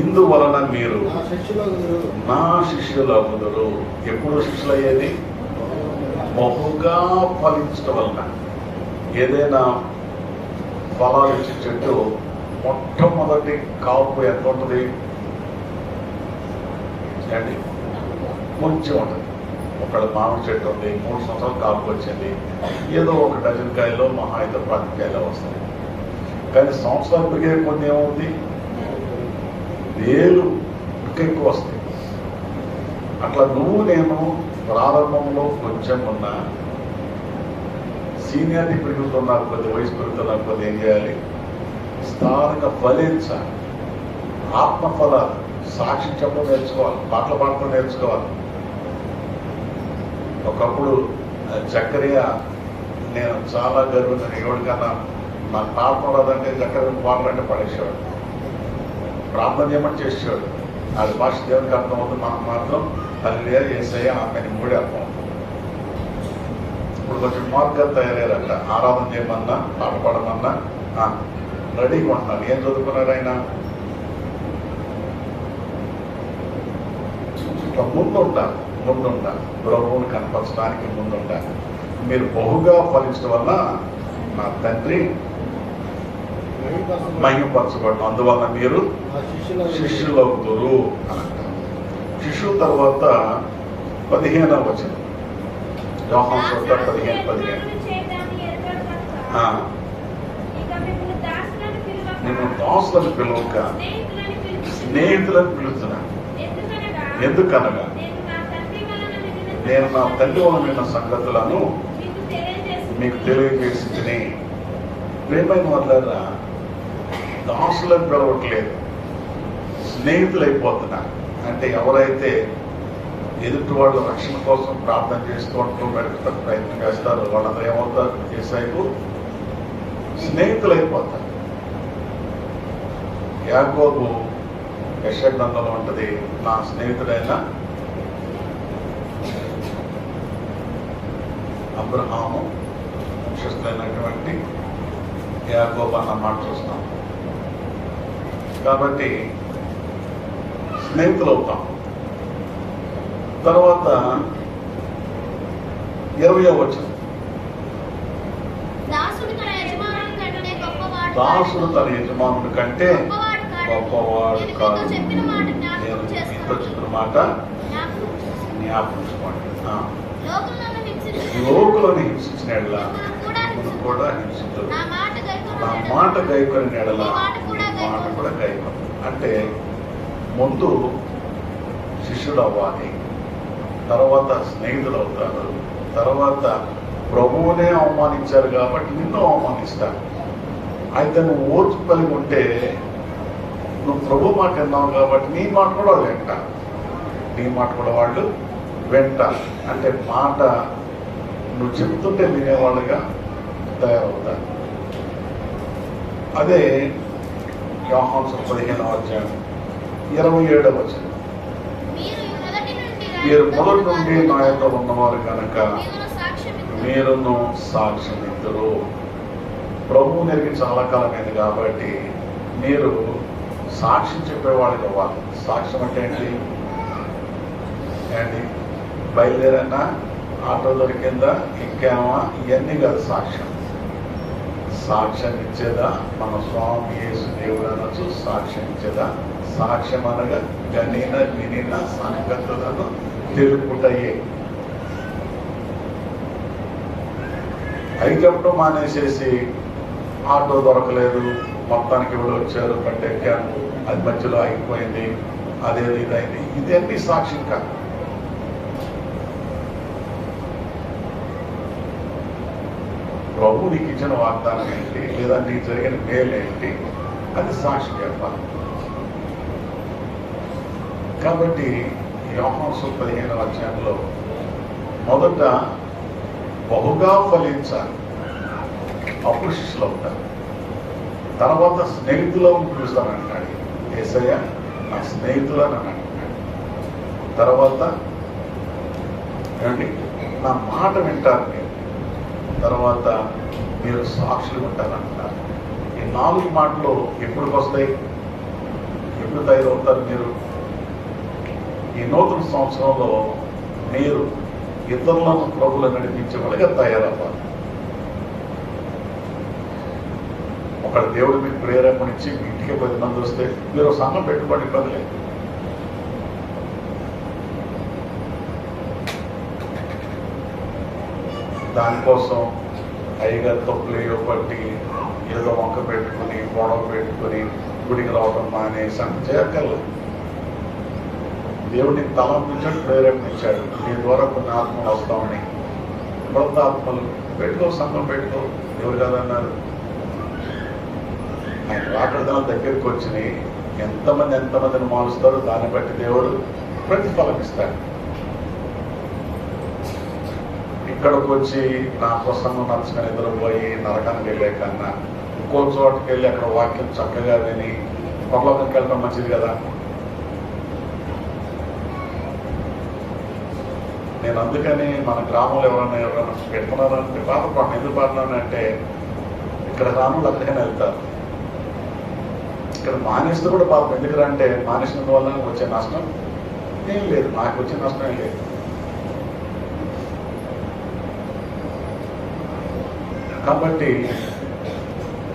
ఇందువలన మీరు నా శిష్యులవుదురు. ఎప్పుడు శిష్యులయ్యేది? బహుగా ఫలించడం వలన. ఏదైనా ఫలాలు ఇచ్చే చెట్టు మొట్టమొదటి కాపు ఎంత ఉంటుంది అండి? కొంచెం ఉంటుంది. ఒకళ్ళ మామిడి చెట్టు ఉంది, 3 సంవత్సరాలు కాపు వచ్చింది, ఏదో ఒక డజన్ కాయలో మహా అయితే 10 కాయలు వస్తాయి. కానీ సంవత్సరాలు పెరిగే కొన్ని ఏమవుతుంది? వేలు ఇంకా ఎక్కువ వస్తాయి. అట్లా నువ్వు నేను ప్రారంభంలో కొంచెం ఉన్న సీనియారిటీ పెరుగుతున్నారు కొద్ది, వయసు పెరుగుతున్నారు కొద్ది ఏం చేయాలి? స్థానిక ఫలించాలి. ఆత్మఫలాలు సాక్షి చెప్పడం నేర్చుకోవాలి, పాటలు పాడటం నేర్చుకోవాలి. ఒకప్పుడు జకరియా నేను చాలా గర్వంగా ఎవరికన్నా నాకు పాపం రాదంటే జకరియా పాటలంటే పడేసేవాడు, ప్రార్థన చేయమని చేసేవాడు. అది భాష దేవునికి అర్థమవుతుంది, మనకు మాత్రం హల్లెలూయా యేసయ్య ఆమెను 3 అర్థం. ఇప్పుడు కొంచెం మార్గం తయారయ్యారంట. ఆరాధన చేయమన్నా, పాట పాడమన్నా రెడీగా ఉంటున్నారు. ఏం చదువుకున్నారు ఆయన? ఇట్లా ముందుంటారు, ప్రభువుని కనపరచడానికి ముందుంటారు. మీరు బహుగా ఫలించడం వల్ల నా తండ్రి మహిమపరచబడడం, అందువల్ల మీరు శిష్యులవుతురు అని అంటారు. శిష్యుల తర్వాత 15వ వచనం, యోహాను సువార్త 15:15. నేను దాసులను పిలువక స్నేహితులను పిలుస్తున్నా. ఎందుకనగా నేను నా తండ్రి వలన సంగతులను మీకు తెలియజేసి ప్రేమైన వల్ల దాసులను పిలవట్లేదు, స్నేహితులైపోతున్నా. అంటే ఎవరైతే ఎదుటి వాళ్ళు రక్షణ కోసం ప్రార్థన చేస్తూ ఉంటూ ప్రయత్నం చేస్తారు వాళ్ళందరూ ఏమవుతారు? యేసయ్యకు స్నేహితులైపోతారు. యాకోబు యెషయా గ్రంథంలో ఉంటది, నా స్నేహితుడైన అబ్రహాము వంశస్థులైనటువంటి యాకోబు అన్న మాట చూస్తాం. కాబట్టి స్నేహితులు అవుతాం. తర్వాత 20వ వచనం, దాసుడు తన యజమానుడి కంటే గొప్పవాడు కాదు. నేను మీతో చెప్పిన మాట జ్ఞాపకం. లోకులను హింసించిన ఎడల కూడా హింసించదు, నా మాట గైకొని ఎడల మాట కూడా గైకొని. అంటే ముందు శిష్యుడు అవ్వాలి, తర్వాత స్నేహితులు అవుతారు, తర్వాత ప్రభువునే అవమానించారు కాబట్టి నిన్ను అవమానిస్తారు. అయితే నువ్వు ఓర్పు కలిగి ఉంటే నువ్వు ప్రభు మాట విన్నావు కాబట్టి నీ మాట కూడా వాళ్ళు వింటారు, నీ మాట కూడా వాళ్ళు వింటారు. అంటే మాట నువ్వు చెప్తుంటే వినేవాళ్ళుగా తయారవుతారు. అదే యోహాను 15వ అధ్యాయం 27వ వచనం, మీరు మొదటి నుండి నా యొక్క ఉన్నవారు కనుక మీరును సాక్ష్యం ఇద్దరు. ప్రభువు నెరిగి చాలా కాలమైంది కాబట్టి మీరు సాక్ష్యం చెప్పేవాళ్ళు కావాలి. సాక్ష్యం అంటే ఏంటి? బయలుదేరన్నా, ఆటో దొరికిందా, ఇంకేమా, ఇవన్నీ కాదు సాక్ష్యం. సాక్ష్యం ఇచ్చేదా మన స్వామి యేసు దేవుడు అనొచ్చు. సాక్ష్యం ఇచ్చేదా, సాక్ష్యం అనగా గనిన వినిన సంగతులను తెలుపుటయే. అవి చెప్పడం మానేసేసి ఆటో దొరకలేదు, మొత్తానికి ఎవరు వచ్చారు, పట్టెక్కాను, అది మధ్యలో ఆగిపోయింది, అదేది ఇదైంది, ఇదన్నీ సాక్ష్యం కాదు. ప్రభు నీకు ఇచ్చిన వాగ్దానం ఏంటి, లేదా నీకు జరిగిన మేలు ఏంటి, అది సాక్షి చెప్పాలి. కాబట్టి యోహాను 15వ అధ్యాయంలో మొదట బహుగా ఫలించాలి, అప్పుడు శిష్యులు అవుతారు. తర్వాత స్నేహితులను పిలుస్తానంటాడు యేసయ్య, నా స్నేహితులని అని అంటున్నాడు. తర్వాత ఏమండి, నా మాట వింటారు మీరు, తర్వాత మీరు సాక్షులు ఉంటారంటున్నారు. ఈ 4 మాటలు ఎప్పటికి వస్తాయి? ఎప్పుడు తయారవుతారు మీరు? ఈ నూతన సంవత్సరంలో మీరు ఇతరులను ప్రభువులు నడిపించే వాళ్ళగా తయారవ్వాలి. ఒకటి దేవుడు మీకు ప్రేరేపణ ఇచ్చి మీ ఇంటికి 10 మంది వస్తే మీరు సంఘం పెట్టుబడి ఇబ్బంది లేదు. దానికోసం అయ్యగారితో ప్లేయో పట్టి ఏదో మొక్క పెట్టుకుని గొడవ పెట్టుకుని గుడికి రావడం మానేసి అంటే చేయక్కర్లేదు. దేవుడిని తలంపించాడు, ప్రేరేపణ ఇచ్చాడు, నీ ద్వారా కొన్ని ఆత్మలు వస్తామని. కొత్త ఆత్మలు పెట్టుకో, సంఘం పెట్టుకో, ఎవరు కదన్నారు. ఆయన రాకడదనం దగ్గరికి వచ్చినాయి, ఎంతమందిని మారుస్తారో దాన్ని బట్టి దేవుడు ప్రతిఫలం ఇస్తాడు. ఇక్కడికి వచ్చి నా ప్రసంగం నచ్చని నిద్రపోయి నరకానికి వెళ్ళే కన్నా ఇంకో చోటుకి వెళ్ళి అక్కడ వాక్యం చక్కగా విని పరలోకానికి వెళ్ళడం మంచిది కదా. నేను అందుకని మన గ్రామంలో ఎవరైనా పెట్టుకున్నారంటే బాధపడను. ఎందుకు పడుతున్నానంటే ఇక్కడ గ్రామంలో అక్కడికైనా వెళ్తారు, ఇక్కడ మానేస్తే కూడా పాపం. ఎందుకంటే మానేసినందువల్ల వచ్చే నష్టం ఏం లేదు, నాకు వచ్చే నష్టం ఏం లేదు. కాబట్టి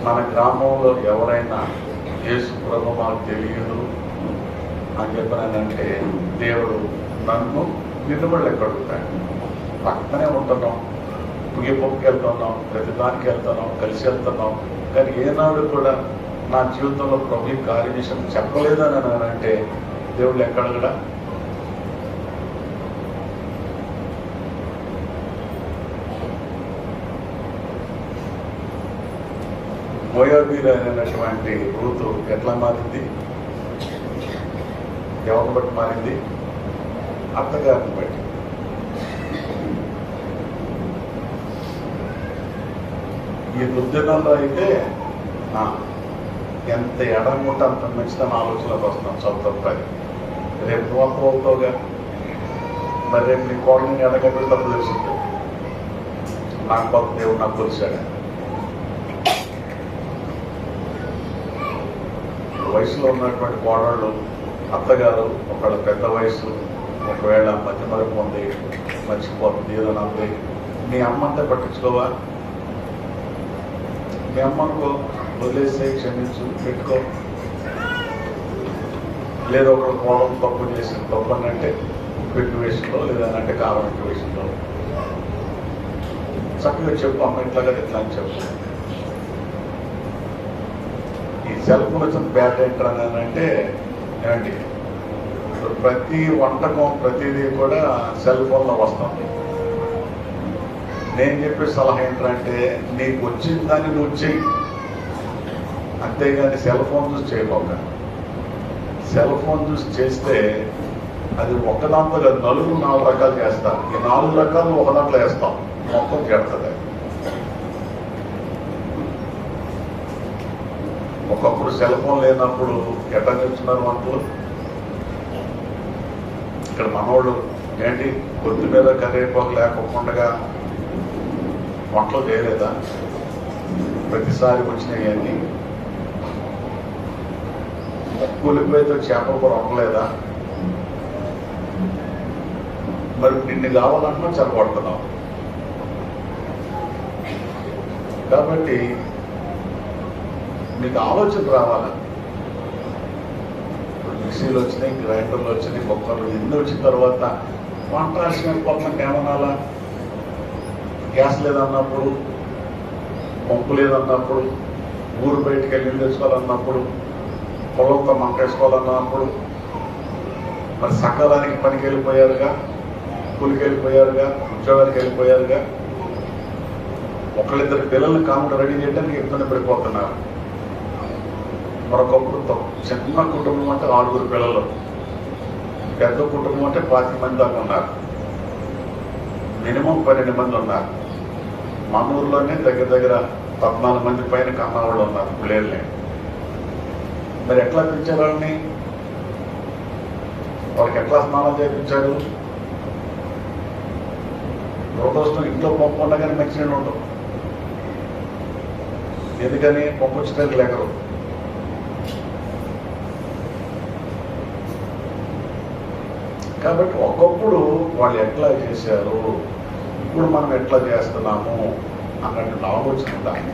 మన గ్రామంలో ఎవరైనా యేసు ప్రభు మాకు తెలియదు అని చెప్పానంటే దేవుడు నన్ను నిన్నుబడి ఎక్కడుతాడు. పక్కనే ఉంటున్నాం, పుయ్య పప్పుకి వెళ్తున్నాం, ప్రతి దానికి వెళ్తున్నాం, కలిసి వెళ్తున్నాం, కానీ ఏనాడు కూడా నా జీవితంలో ప్రభు కార్య విషయం చెప్పలేదని అంటే దేవుడు ఎక్కడ మోయాబీలు అయినటువంటి రూతు ఎట్లా మారింది? ఎవరిని బట్టి మారింది? అత్తగారిని బట్టి. ఈ దుర్దినాల్లో అయితే ఎంత ఎడముంటే అంత మంచిదని ఆలోచనలోకి వస్తున్నాం. చదువుతాయి రేపు నువ్వు అవుతావుగా, మరి రేపు నీ కోడని ఎడగబడి తప్పు తెలుస్తుంది. నాకు పాప దేవుడు నాకు తెలిసాడు. వయసులో ఉన్నటువంటి కోడళ్ళు అత్తగారు ఒకవేళ పెద్ద వయసు, ఒకవేళ మధ్య మరపు ఉంది, మర్చిపోతుంది, ఏదో నమ్మి మీ అమ్మ అంతా పట్టించుకోవా? మీ అమ్మకు వదిలేసే క్షమించు పెట్టుకో. లేదా ఒకళ్ళు కోడలు తప్పు చేసిన తప్పు అంటే పెట్టు విషయంలో, లేదంటే కాలం పెట్టు విషయంలో చక్కగా చెప్పు, అమ్మ ఇట్లా కదా ఇట్లా అని చెప్పు. ఈ సెల్ ఫోన్ వచ్చిన బ్యాడ్ ఏంటంటే ఏమండి, ప్రతి వంటకం ప్రతిదీ కూడా సెల్ ఫోన్లో వస్తుంది. నేను చెప్పే సలహా ఏంటంటే నీకు వచ్చిన దాన్ని నువ్వు చెయ్యి, అంతేగాని సెల్ ఫోన్ చూసి చేయబోక. సెల్ ఫోన్ చూసి చేస్తే అది ఒక్కదాంతో కాదు, 4 రకాలు చేస్తాం. ఈ 4 రకాలు ఒక దాంట్లో వేస్తాం, మొత్తం చేస్తుంది. ఒకప్పుడు సెల్ ఫోన్ లేనప్పుడు ఎట్లా నేర్చుకున్నారు వంటలు? ఇక్కడ మనోళ్ళు ఏంటి కొత్తిమీర కరివేపాకు లేకుండా వంటలు చేయలేదా? ప్రతిసారి వచ్చినాయి అన్నీ. కూలిపోయితే చేపల కూర వండలేదా? మరి నిన్ను కావాలన్నా చెరగొడుతున్నావు. కాబట్టి మీకు ఆలోచన రావాలి. మిక్సీలు వచ్చినాయి, గ్రైండర్లు వచ్చినాయి, కుక్కర్లు ఎన్ని వచ్చిన తర్వాత వంట రాసిపోతున్నట్టు ఏమనాలా? గ్యాస్ లేదన్నప్పుడు, పంపు లేదన్నప్పుడు, ఊరు బయటికి వెళ్ళి తెచ్చుకోవాలన్నప్పుడు, పొలంతో మంట వేసుకోవాలన్నప్పుడు, మరి సకాలానికి పనికి వెళ్ళిపోయారుగా, కూలికి వెళ్ళిపోయారుగా, ఉద్యోగానికి వెళ్ళిపోయారుగా. ఒకళ్ళిద్దరు పిల్లల్ని కాకుండా రెడీ చేయడానికి ఇబ్బంది పడిపోతున్నారు. మరొకప్పుడు చిన్న కుటుంబం అంటే 6 పిల్లలు, పెద్ద కుటుంబం అంటే 25 మంది దాకా ఉన్నారు, మినిమం 12 మంది ఉన్నారు. మన ఊర్లోనే దగ్గర 14 మంది పైన కన్నవాళ్ళు ఉన్నారు పిల్లల్ని. మరి ఎట్లా పెంచారు వాళ్ళని? వాళ్ళకి ఎట్లా స్నానం చేయించారు? దురదృష్టం ఇంట్లో పంపు ఉండగానే మంచినీళ్ళు ఉండవు. ఎందుకని? పంపు వచ్చిన లేకరు. కాబట్టి ఒకప్పుడు వాళ్ళు ఎట్లా చేశారు, ఇప్పుడు మనం ఎట్లా చేస్తున్నాము అన్నట్టు ఆలోచన ఉండాలి.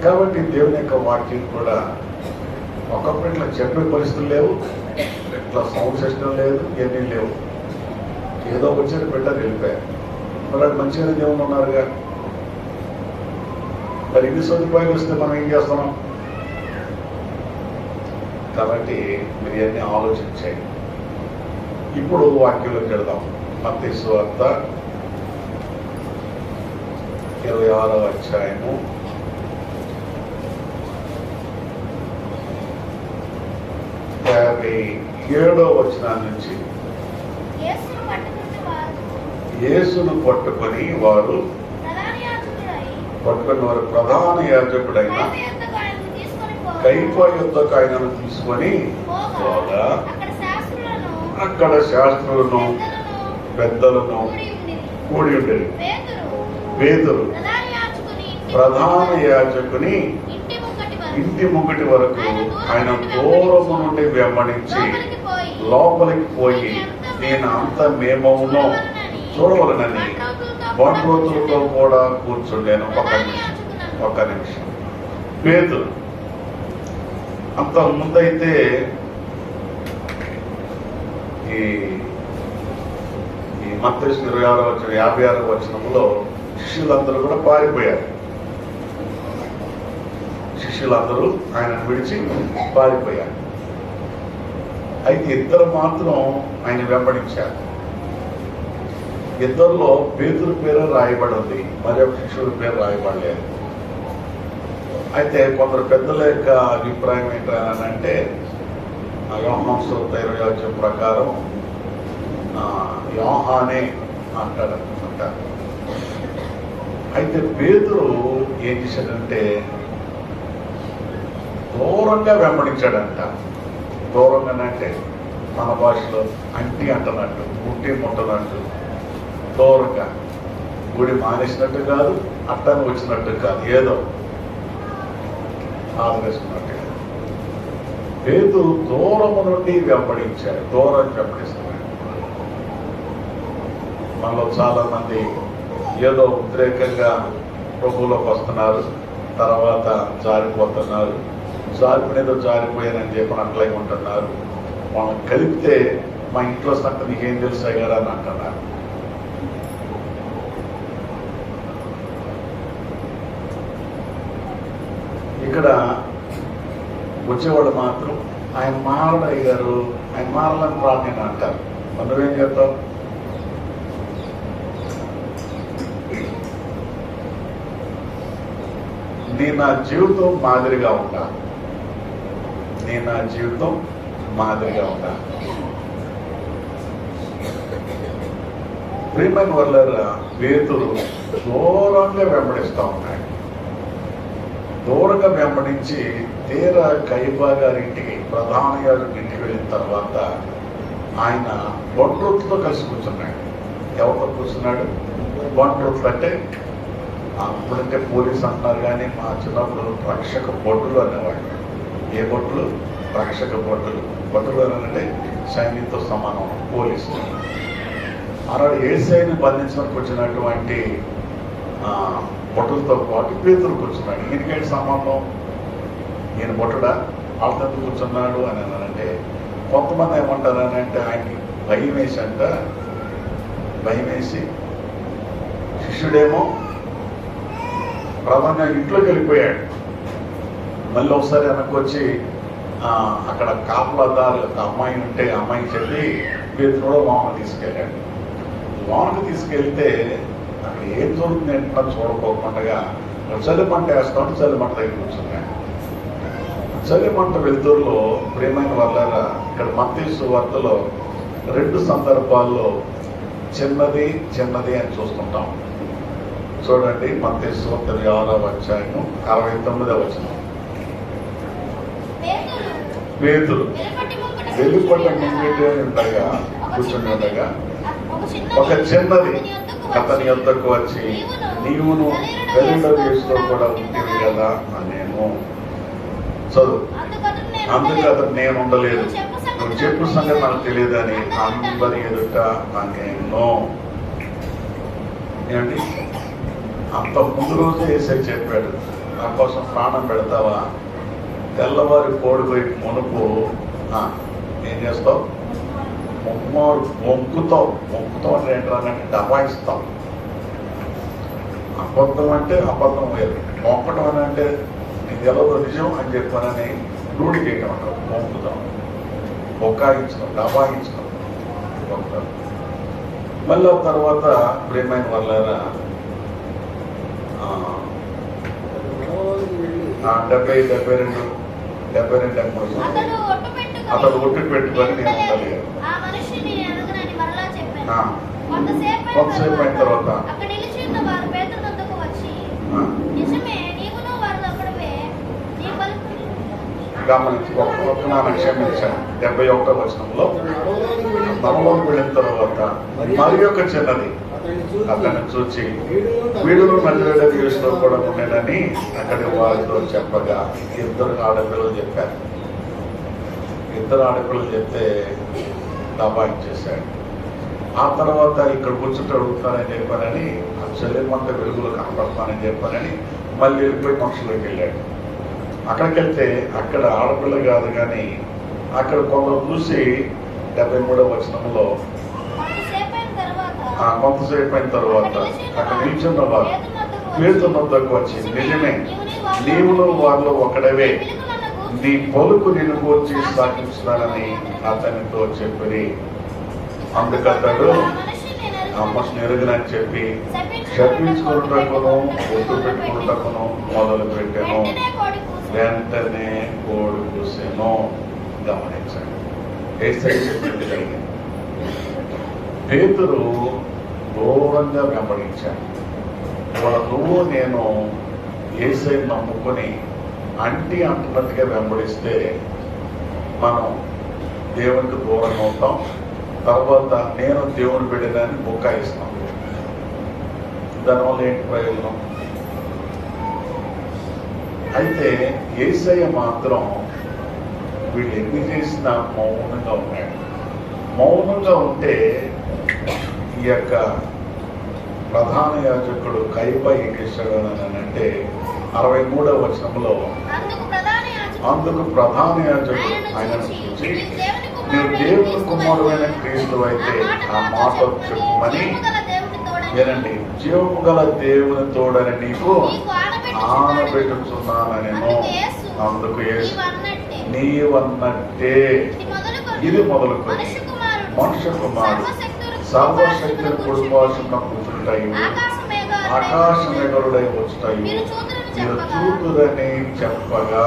కాబట్టి దేవుని యొక్క వాక్యం కూడా ఒకప్పుడు ఇట్లా చెప్పే పరిస్థితులు లేవు, ఇట్లా సౌండ్ సిస్టమ్ లేదు, ఏమీ లేవు. ఏదో వచ్చారు పెట్టారు, వెళ్ళిపోయారు. మరి అది మంచిగా దేవుని ఉన్నారుగా. మరి ఇన్ని సదుపాయాలు వస్తే మనం ఏం చేస్తున్నాం? కాబట్టి మీరు ఇవన్నీ ఆలోచించండి. ఇప్పుడు వాక్యంలోకి వెళ్దాం. మత్తయి సువార్త 26వ అధ్యాయము 57వ వచనం నుంచి. యేసును పట్టుకొని వారు ప్రధాన యాజకుడైన కయప యొద్దకు ఆయనను తీసుకొని పోగా అక్కడ శాస్త్రులను పెద్దలను కూడి ఉండేది. పేతురు ప్రధాన యాజకుని ఇంటి ముంగటి వరకు ఆయన దూరము నుండి వెంబడించి లోపలికి పోయి నేను అంత మేమవునో చూడవలనని బండ్రోతులతో కూడా కూర్చుండాను. ఒక నిమిషం. పేతురు అంత ముందైతే ఈ మత్తయి 56వ వచనంలో శిష్యులందరూ కూడా పారిపోయారు. శిష్యులందరూ ఆయనను విడిచి పారిపోయారు. అయితే ఇద్దరు మాత్రం ఆయన వెంబడించారు. ఇద్దరిలో పేతురు పేరు రాయబడి ఉంది, మరొక శిష్యుడి పేరు రాయబడలేదు. అయితే కొందరు పెద్దల యొక్క అభిప్రాయం ఏంటంటే యోహాను సువార్త 20 ప్రకారం యోహానే అంటారు. అయితే పేతురు ఏం చేశాడంటే దూరంగా వెంబడించాడంట. దూరంగానంటే మన భాషలో అంటి అంటున్నట్టు, ముట్టి ముట్టనట్టు దూరంగా, గుడి మానేసినట్టు కాదు, అట్టని వచ్చినట్టు కాదు, ఏదో ఆదరిస్తున్నట్టు. పేతురు దూరము నుండి వెంబడించాడు, దూరం వెంబడిస్తున్నాడు. మనలో చాలా మంది ఏదో ఉద్రేకంగా ప్రభువులోకి వస్తున్నారు, తర్వాత జారిపోతున్నారు, జారిపోయినదో జారిపోయానని చెప్పి అట్లయి ఉంటున్నారు. మనం కలిపితే మా ఇంట్లో సంగతి నీకేం తెలుసు అయ్యారా అని అంటున్నారు. ఇక్కడ వచ్చేవాడు మాత్రం ఆయన మారడు అయ్యారు, ఆయన మారాలని ప్రార్థన అంటారు. నువ్వేం చెప్తావు? నేను నా జీవితం మాదిరిగా ఉంటా, నేను నా జీవితం మాదిరిగా ఉంటా. ప్రియమైన వాళ్ళ పేతురు దూరంగా వెంబడిస్తూ ఉన్నాడు. దూరంగా వెంబడించి తీరా కయపా గారింటికి, ప్రధాన గారింటికి వెళ్ళిన తర్వాత ఆయన బంట్రోతుతో కలిసి కూర్చున్నాడు. ఎవరితో కూర్చున్నాడు? బంట్రోతులు అంటే అప్పుడంటే పోలీస్ అంటున్నారు, కానీ మా చిన్నప్పుడు రక్షక బొట్టులు అనేవాళ్ళు. ఏ బొట్టులు? రక్షక బొట్టులు. బొట్టులు అంటే సైన్యంతో సమానం, పోలీసు. ఆనాడు ఏసైని బంధించడానికి వచ్చినటువంటి బొట్టులతో పాటు పేతురు కూర్చున్నాడు. ఈయనకేంటి సంబంధం? ఈయన బొట్టుడా? వాళ్ళతో కూర్చున్నాడు అని అన్నారంటే కొంతమంది ఏమంటారని అంటే ఆయనకి భయం వేసి అంట, భయం వేసి శిష్యుడేమో ప్రధానంగా ఇంట్లోకి వెళ్ళిపోయాడు. మళ్ళీ ఒకసారి వెనక్కి అక్కడ కాపలాదారు అమ్మాయి ఉంటే అమ్మాయికి చెప్పి పేతురు కూడా లోనకు తీసుకెళ్ళాడు. లోనకు తీసుకెళ్తే అక్కడ ఏం జరుగుతుంది ఏంటో చూడకోకుండా చలిమంట వేస్తామని చలిమంట దగ్గర కూర్చున్నాడు. చలిమంట వెలుతురులో ప్రియమైన వాళ్ళ ఇక్కడ మత్తయి సువార్తలో 2 సందర్భాల్లో చిన్నది చిన్నది అని చూస్తుంటాం. చూడండి, మత్తయి సువార్త 6వ అధ్యాయం 69వ వచనం. పేతురు వెలుపట ఉండగా కూర్చుని ఉండగా ఒక చిన్నది అతని యొద్దకు వచ్చి, నీవును గలిలయ దేశంలో కూడా ఉంటుంది కదా అనేను. చదువు. అందుకు అతను నేను ఉండలేదు, నువ్వు చెప్పు సంగతి నాకు తెలియదని అందరి ఎదుట అనేను. ఏమండి, అంత ముందు రోజు యేసయ్య చెప్పాడు, నా కోసం ప్రాణం పెడతావా? తెల్లవారి కోడిపోయి మునుపు ఏం చేస్తావు? మొక్కుతావు. మొక్కుతావు అంటే ఏంటంటే దబాయిస్తావు. అబద్ధం అంటే అబద్ధం వేరు, మొక్కటం అని అంటే నీకు ఎలా నిజం అని చెప్పానని రూఢి చేయటం అంటారు. మొక్కుతాం, బొక్కాయించడం, దబాయించడం మొక్కుతాం. మళ్ళీ తర్వాత ప్రియమైన వాళ్ళ 72 అతడు ఒట్టు పెట్టుకొని నేను ఉండలేదు. కొంతసేపు అయిన తర్వాత గమనించి ఒక్క నాన్న క్షమించాను. 71వ వచనంలో నరలోకి వెళ్ళిన తర్వాత మరి ఒక చిన్నది అతన్ని చూచి, వీడును నజరేయుడైన యేసులో కూడా ఉండేనని అక్కడి వారితో చెప్పగా 2 ఆడపిల్లలు చెప్పారు. 2 ఆడపిల్లలు చెప్తే దబాయించేశాడు. ఆ తర్వాత ఇక్కడ కూర్చుంటే అడుగుతానని చెప్పానని, ఆ చెల్లెమంత వెలుగులో కనపడతానని చెప్పానని మళ్ళీ వెళ్ళిపోయి మనుషులోకి వెళ్ళాడు. అక్కడికి వెళ్తే అక్కడ ఆడపిల్ల కాదు, కానీ అక్కడ కొందరు చూసి 73వ వచనంలో కొంతసేపు అయిన తర్వాత అక్కడ నిల్చున్న వారు పేతురు వద్దకు వచ్చి, నిజమే నీవులో వారిలో ఒకడవే, నీ పలుకు నిన్ను గూర్చి సాగించుతానని అతనితో చెప్పి, అందుకతడు ఆ మనిషిని ఎరుగనని చెప్పి శపించుకున్నటకును ఒట్టు పెట్టుకున్నటకును మొదలు పెట్టాను. వెంటనే కోడి కూసెను. గమనించండి, యేసయ్య చెప్పింది జరిగింది. పేతురు దూరంగా వెంబడించాడు. ఇవాళ నువ్వు నేను యేసయ్యను నమ్ముకొని అంటున్నట్టుగా వెంబడిస్తే మనం దేవునికి దూరంగా అవుతాం. తర్వాత నేను దేవుని బిడ్డనని బుక్కాయిస్తాం. దానివల్ల ఏంటి ప్రయోజనం? అయితే యేసయ్య మాత్రం వీళ్ళు ఎన్ని చేసినా మౌనంగా ఉన్నాడు. మౌనంగా ఉంటే ఈ యొక్క ప్రధాన యాజకుడు కయప ఏం చేశాడు అని అంటే 63వ వచనంలో, అందుకు ప్రధాన యాజకుడు ఆయనను చూసి, నీవు దేవుని కుమారుడైన క్రీస్తు అయితే ఆ మాట చెప్పుమని, ఏనండి, జీవము గల దేవుని తోడని నీకు ఆనబెట్టుచున్నానెను. అందుకు యేసు, నీవన్నట్టే ఇది మొదలుకొని మనుష్య కుమారుడు సర్వశక్తిని కుడిపార్శ్వమున కూర్చుంటాయి, ఆకాశ మేఘలుడై వచ్చుతాయి, మీరు చూతురని చెప్పగా.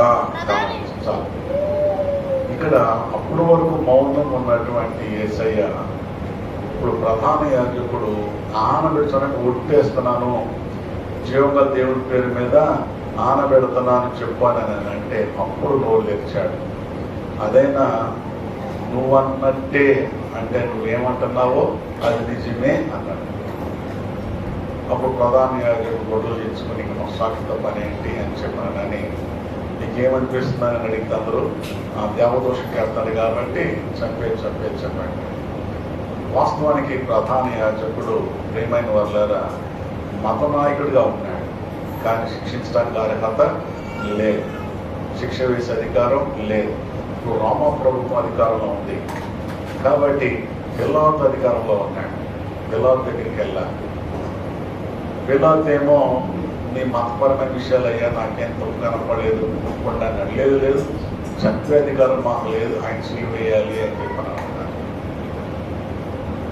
గమనించాలి, ఇక్కడ అప్పటి వరకు మౌనం ఉన్నటువంటి యేసయ్య ఇప్పుడు ప్రధాన యాజకుడు ఆనబెట్టడానికి ఒట్టేస్తున్నాను, జీవంగా దేవుడి పేరు మీద ఆనబెడుతున్నాను చెప్పానని అంటే అప్పుడు నోరు తెరిచాడు. అదైనా నువ్వన్నట్టే అంటే నువ్వేమంటున్నావో అది నిజమే అన్నాడు. అప్పుడు ప్రధాన యాజకుడు గొడవలు తెచ్చుకుని మన సాక్షితో పని ఏంటి అని చెప్పానని, నీకేమనిపిస్తుందని అడిగితే అందరూ ఆ దేవదోషం చేస్తాడు కాబట్టి చెప్పండి. వాస్తవానికి ప్రధాన యాజకుడు ప్రియమైన వాళ్ళారా మత నాయకుడిగా ఉన్నాడు, కానీ శిక్షించడానికి అర్హత లేదు, శిక్ష వేసే అధికారం లేదు. ఇప్పుడు రోమా ప్రభుత్వం అధికారంలో ఉంది కాబట్టి పిలాతు అధికారంలో ఉన్నాడు. పిలాతు దగ్గరికి వెళ్ళాలి. పిలాతు ఏమో నీ మతపరమైన విషయాలు అయ్యా నాకేం తప్పు కనపడలేదు అన్నాడు. లేదు చంపే అధికారం మాకు లేదు, ఆయన సిలువ వేయాలి అని చెప్పాను.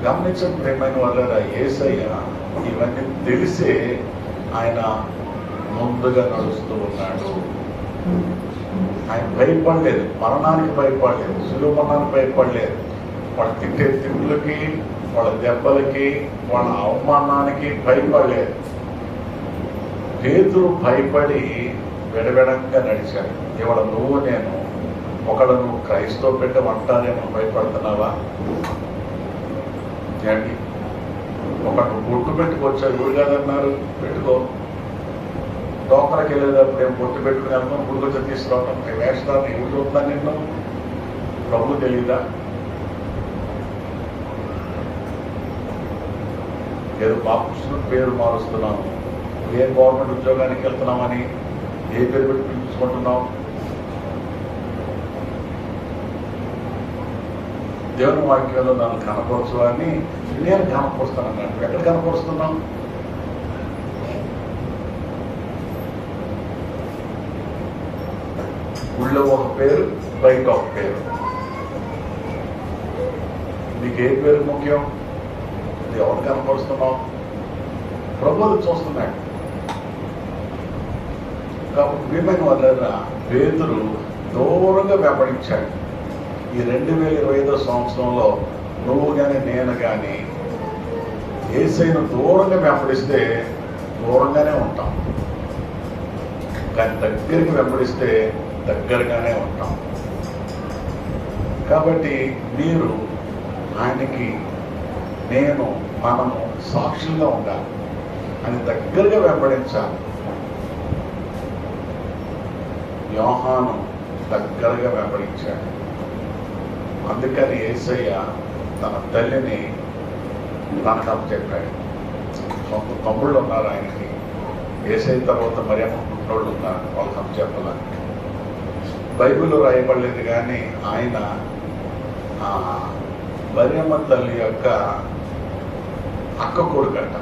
గమనించండి ప్రియమైన వాళ్ళ యేసయ్య ఇవన్నీ తెలిసే ఆయన ముందుగా నడుస్తూ ఉన్నాడు. ఆయన భయపడలేదు, మరణానికి భయపడలేదు, సులువు మరణానికి భయపడలేదు. వాళ్ళు తిట్టే తిండ్లకి, వాళ్ళ దెబ్బలకి, వాళ్ళ అవమానానికి భయపడలేదు. పేతురు భయపడి విడవిడంగా నడిచాడు. ఇవాళ నువ్వు నేను ఒకళ్ళు నువ్వు క్రైస్తవ పెట్టమంటారేమో భయపడుతున్నావా? ఏంటి ఒకళ్ళు బొట్టు పెట్టుకొచ్చారు, గుడి కాదన్నారు, పెట్టుకో. డోకరకి వెళ్ళేటప్పుడు ఏం బొట్టు పెట్టుకుని వెళ్తాం, గుడికి వచ్చి తీసుకురావటం వేస్తాను. ఎవరు చూద్దాం నిన్ను? ప్రభు తెలీదా? ఏదో బాపుస్తున్న పేరు మారుస్తున్నాము, ఏ గవర్నమెంట్ ఉద్యోగానికి వెళ్తున్నామని ఏ పేరు పెట్టి పిలుచుకుంటున్నాం? దేవుని వాక్యంలో నన్ను కనపరచు అని నేను కనపరుస్తానన్నాడు. ఎక్కడ కనపరుస్తున్నాం? ఊళ్ళో ఒక పేరు, బయట ఒక పేరు. నీకు ఏ పేరు ముఖ్యం? ఎవరు కనపరుస్తున్నావు? ప్రభువులు చూస్తున్నాడు. కాబట్టి ప్రియమైన వాళ్ళ పేతురు దూరంగా వెంబడించాడు. ఈ 2025వ సంవత్సరంలో నువ్వు కానీ నేను కానీ యేసయ్యను దూరంగా వెంబడిస్తే దూరంగానే ఉంటాం, కానీ దగ్గరికి వెంబడిస్తే దగ్గరగానే ఉంటాం. కాబట్టి మీరు ఆయనకి నేను మనము సాక్షులుగా ఉండాలి, అని దగ్గరగా వెంబడించాలి. యోహాను దగ్గరగా వెంబడించాడు. అందుకని యేసయ్య తన తల్లిని తనకు అప్పచెప్పాడు. సొంత తమ్ముళ్ళు ఉన్నారు ఆయనకి. యేసయ్య తర్వాత మరియమ్మ పుట్టినోళ్ళు ఉన్నారు, వాళ్ళకి అప్పచెప్పాల. బైబిల్లో రాయబడలేదు కానీ ఆయన మరియమ్మ తల్లి యొక్క అక్క కొడుకట.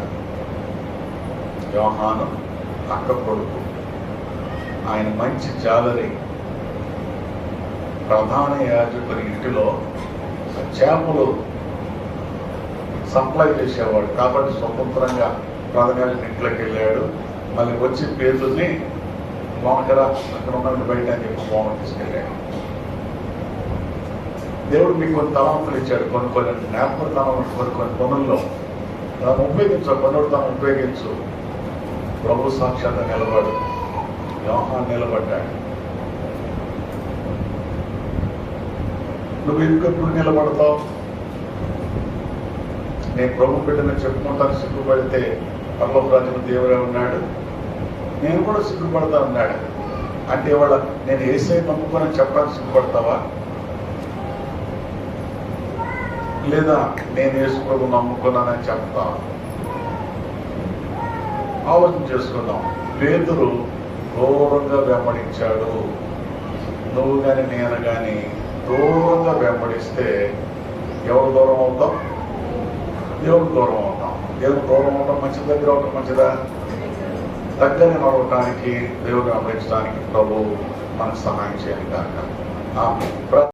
యోహాను అక్క కొడుకు. ఆయన మంచి జాలరి. ప్రధాన యాజకుని ఇంటిలో చేపలు సప్లై చేసేవాడు కాబట్టి స్వతంత్రంగా ప్రధాన ఇంట్లోకి వెళ్ళాడు. మళ్ళీ వచ్చి పేర్లని మోనకరా అక్కడ ఉన్నది బయట అని చెప్పి మోన తీసుకెళ్ళాడు. దేవుడు మీకు కొన్ని తలంపులు ఇచ్చాడు, కొన్ని జ్ఞాపకతనం, కొన్ని పనుల్లో దాన్ని ఉపయోగించు, పనుడు తాను ఉపయోగించు. ప్రభు సాక్షాత్ నిలబడు. యోహాను నిలబడ్డాడు. నువ్వు ఎందుకు నిలబడతావు? నేను ప్రభు బిడ్డను చెప్పుకుంటాను, సిగ్గుపడితే పరలోక రాజ్యంలో దేవుడే ఉన్నాడు, నేను కూడా సిగ్గుపడతా ఉన్నాడు. అంటే వాళ్ళ నేను యేసయ్య నమ్ముకొని చెప్పడానికి సిగ్గుపడతావా? లేదా నేను యేసు ప్రభు నమ్ముకున్నానని చెప్తావా? ఆలోచన చేసుకుందాం. పేతురు దూరంగా వెంబడించాడు. నువ్వు కానీ నేను కానీ దూరంగా వెంబడిస్తే ఎవరు దూరం అవుతాం? దేవుడు దూరం అవుతాం. దేవుడు దూరం అవడం మంచిది, దగ్గర అవడం మంచిదా? దగ్గర నడవటానికి, దేవుడు వెంబడించడానికి ప్రభు మనకు సహాయం చేయాలి కాక.